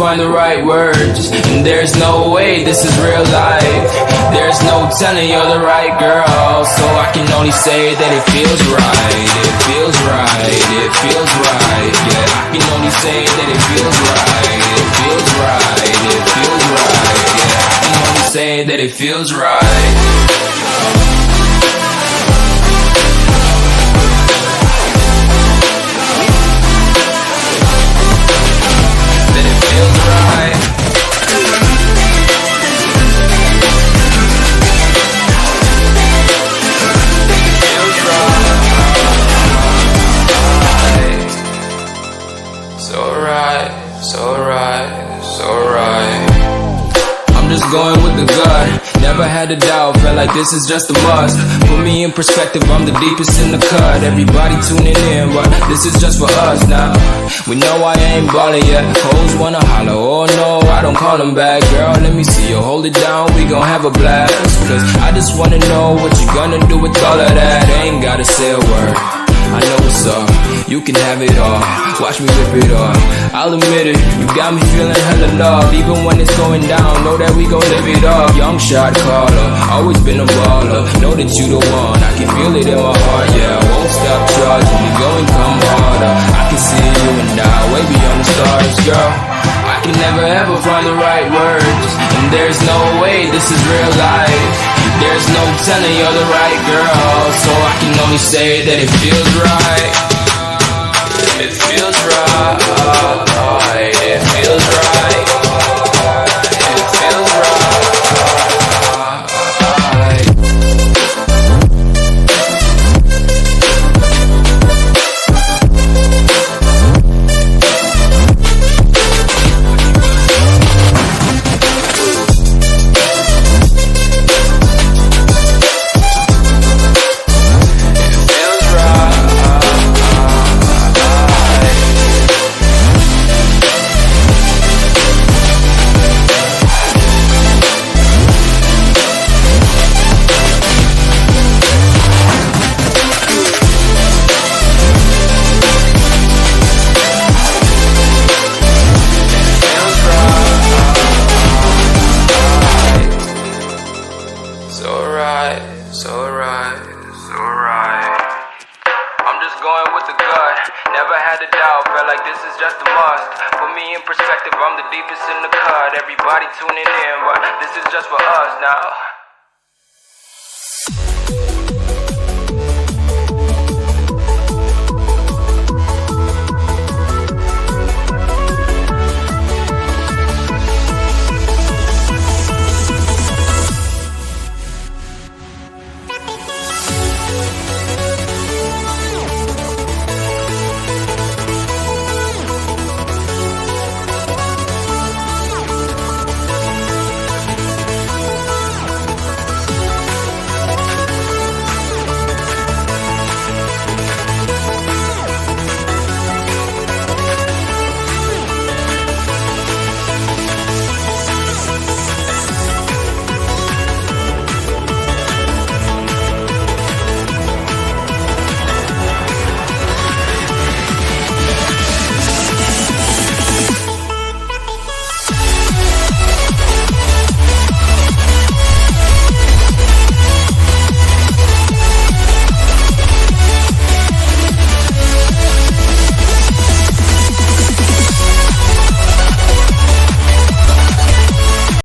find the right words, and there's no way this is real life. There's no telling you're the right girl, so I can only say that it feels right. It feels right, it feels right, yeah. I can only say that it feels right. It feels right, it feels right, yeah. I can only say that it feels right. Going with the gut, never had a doubt, felt like this is just a must. Put me in perspective, I'm the deepest in the cut. Everybody tuning in, but this is just for us now. We know I ain't ballin' yet, hoes wanna holler, oh no, I don't call them back. Girl, let me see you hold it down, we gon' have a blast. Cause I just wanna know what you gonna do with all of that. Ain't gotta say a word, I know what's up, you can have it all. Watch me rip it off, I'll admit it, you got me feeling hella loved. Even when it's going down, know that we gon' live it up. Young shot caller, always been a baller. Know that you the one, I can feel it in my heart, yeah. I won't stop charging, we go and come harder. I can see you and I, way beyond the stars, girl. I can never ever find the right words, and there's no way this is real life. There's no telling you're the right girl, so I can only say that it feels right. It feels right, it feels right, it feels right. Going with the gut, never had a doubt, felt like this is just a must. Put me in perspective, I'm the deepest in the cut. Everybody tuning in, but this is just for us now.